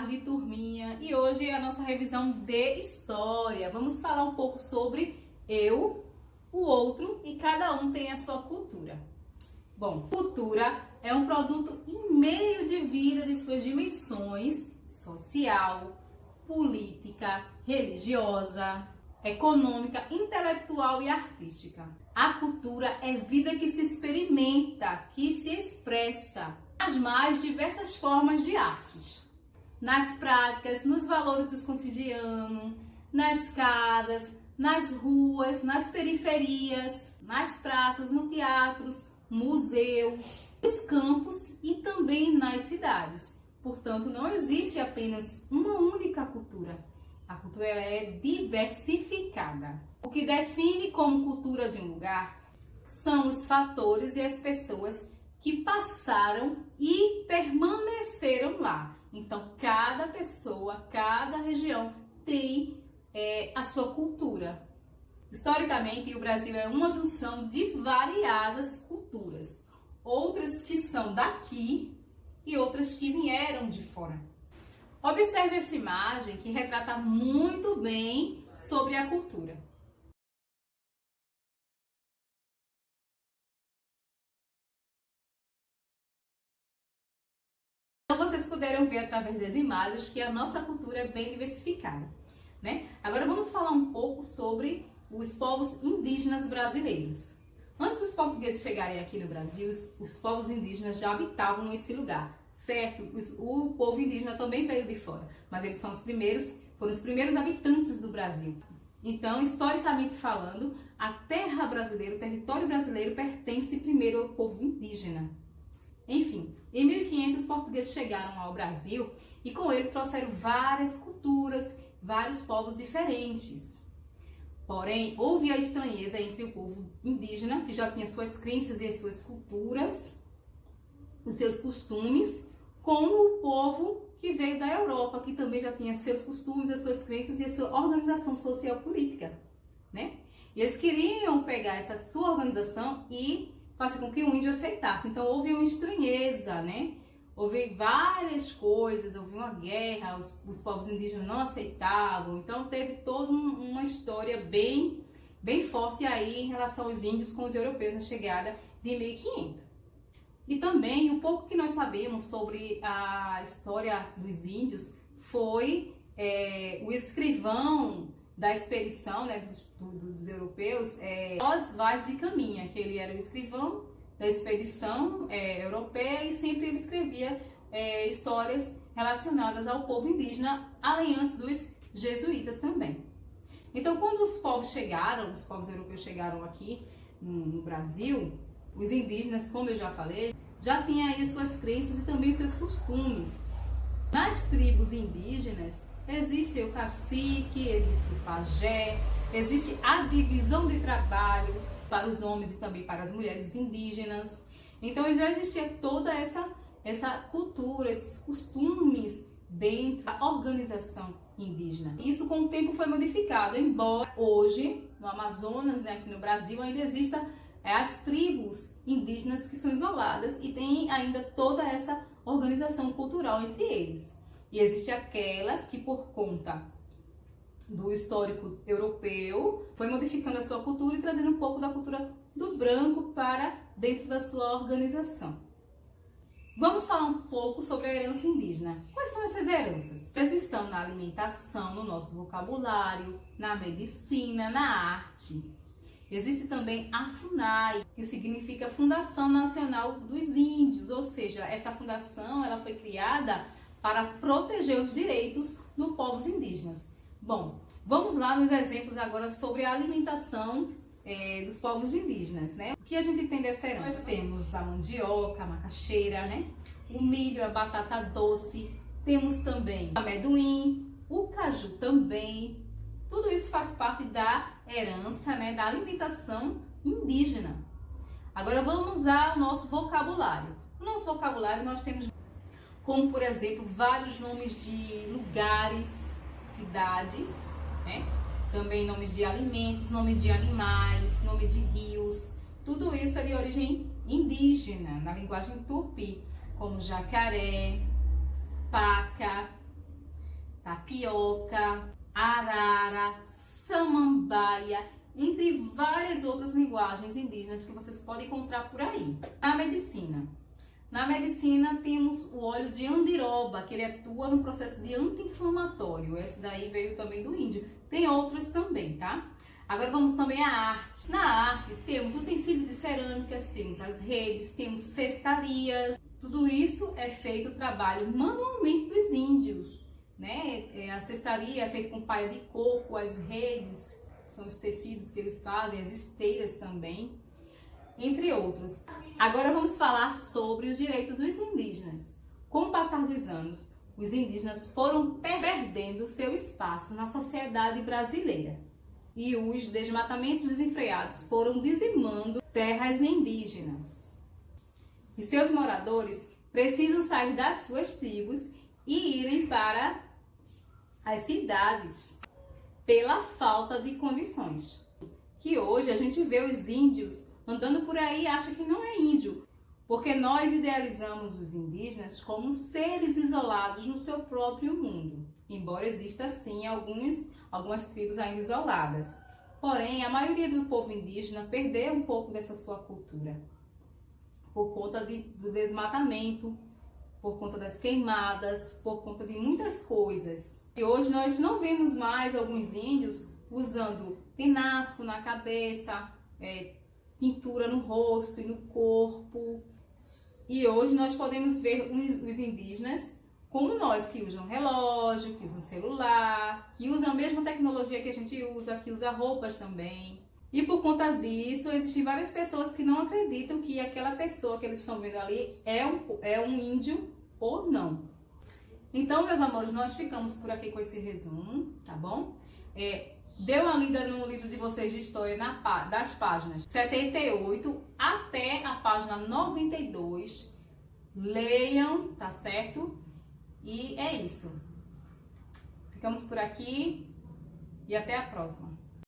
tarde, turminha! E hoje é a nossa revisão de história. Vamos falar um pouco sobre eu, o outro e cada um tem a sua cultura. Bom, cultura é um produto em meio de vida de suas dimensões social, política, religiosa, econômica, intelectual e artística. A cultura é vida que se experimenta, que se expressa nas mais diversas formas de artes. Nas práticas, nos valores do cotidiano, nas casas, nas ruas, nas periferias, nas praças, nos teatros, museus, nos campos e também nas cidades. Portanto, não existe apenas uma única cultura. A cultura é diversificada. O que define como cultura de um lugar são os fatores e as pessoas que passaram e permaneceram lá. Então, cada pessoa, cada região tem a sua cultura. Historicamente, o Brasil é uma junção de variadas culturas. Outras que são daqui e outras que vieram de fora. Observe essa imagem que retrata muito bem sobre a cultura. Então, vocês puderam ver através das imagens que a nossa cultura é bem diversificada, né? Agora vamos falar um pouco sobre os povos indígenas brasileiros. Antes dos portugueses chegarem aqui no Brasil, os povos indígenas já habitavam nesse lugar, certo? O povo indígena também veio de fora, mas eles foram os primeiros habitantes do Brasil. Então, historicamente falando, a terra brasileira, o território brasileiro pertence primeiro ao povo indígena. Enfim, em 1500 os portugueses chegaram ao Brasil e com ele trouxeram várias culturas, vários povos diferentes. Porém, houve a estranheza entre o povo indígena, que já tinha suas crenças e as suas culturas, os seus costumes, com o povo que veio da Europa, que também já tinha seus costumes, as suas crenças e a sua organização social política, né? E eles queriam pegar essa sua organização e fazer com que o índio aceitasse. Então houve uma estranheza, né? Houve várias coisas, houve uma guerra, os povos indígenas não aceitavam. Então teve toda uma história bem forte aí em relação aos índios com os europeus na chegada de 1500. E também, um pouco que nós sabemos sobre a história dos índios foi o escrivão da expedição, né, dos europeus, Os Vaz de Caminha, que ele era o escrivão da expedição europeia e sempre ele escrevia histórias relacionadas ao povo indígena, além antes dos jesuítas também. Então, quando os povos europeus chegaram aqui no Brasil, os indígenas, como eu já falei, já tinham aí suas crenças e também seus costumes. Nas tribos indígenas, existe o cacique, existe o pajé, existe a divisão de trabalho para os homens e também para as mulheres indígenas. Então já existia toda essa cultura, esses costumes dentro da organização indígena. Isso com o tempo foi modificado, embora hoje no Amazonas, né, aqui no Brasil, ainda exista as tribos indígenas que são isoladas e tem ainda toda essa organização cultural entre eles. E existem aquelas que, por conta do histórico europeu, foi modificando a sua cultura e trazendo um pouco da cultura do branco para dentro da sua organização. Vamos falar um pouco sobre a herança indígena. Quais são essas heranças? Elas estão na alimentação, no nosso vocabulário, na medicina, na arte. Existe também a FUNAI, que significa Fundação Nacional dos Índios, ou seja, essa fundação ela foi criada para proteger os direitos dos povos indígenas. Bom, vamos lá nos exemplos agora sobre a alimentação dos povos indígenas, né? O que a gente tem dessa herança? Nós temos a mandioca, a macaxeira, né? O milho, a batata doce, temos também o amendoim, o caju também. Tudo isso faz parte da herança, né, da alimentação indígena. Agora vamos ao nosso vocabulário. No nosso vocabulário nós temos, como por exemplo, vários nomes de lugares, cidades, né? Também nomes de alimentos, nomes de animais, nome de rios. Tudo isso é de origem indígena, na linguagem tupi, como jacaré, paca, tapioca, arara, samambaia, entre várias outras linguagens indígenas que vocês podem encontrar por aí. Na medicina temos o óleo de andiroba, que ele atua no processo de anti-inflamatório. Esse daí veio também do índio. Tem outros também, tá? Agora vamos também à arte. Na arte temos utensílios de cerâmicas, temos as redes, temos cestarias. Tudo isso é feito trabalho manualmente dos índios, né? A cestaria é feita com palha de coco, as redes são os tecidos que eles fazem, as esteiras também, entre outros. Agora vamos falar sobre os direitos dos indígenas. Com o passar dos anos, os indígenas foram perdendo seu espaço na sociedade brasileira e os desmatamentos desenfreados foram dizimando terras indígenas. E seus moradores precisam sair das suas tribos e irem para as cidades pela falta de condições. Que hoje a gente vê os índios andando por aí e acha que não é índio, porque nós idealizamos os indígenas como seres isolados no seu próprio mundo, embora exista sim algumas tribos ainda isoladas. Porém, a maioria do povo indígena perdeu um pouco dessa sua cultura, por conta do desmatamento, por conta das queimadas, por conta de muitas coisas. E hoje nós não vemos mais alguns índios usando penasco na cabeça, pintura no rosto e no corpo. E hoje nós podemos ver os indígenas como nós, que usam relógio, que usam celular, que usam a mesma tecnologia que a gente usa, que usa roupas também. E por conta disso, existem várias pessoas que não acreditam que aquela pessoa que eles estão vendo ali é um índio ou não. Então, meus amores, nós ficamos por aqui com esse resumo, tá bom? Dê uma lida no livro de vocês de história das páginas 78 até a página 92. Leiam, tá certo? E é isso. Ficamos por aqui e até a próxima.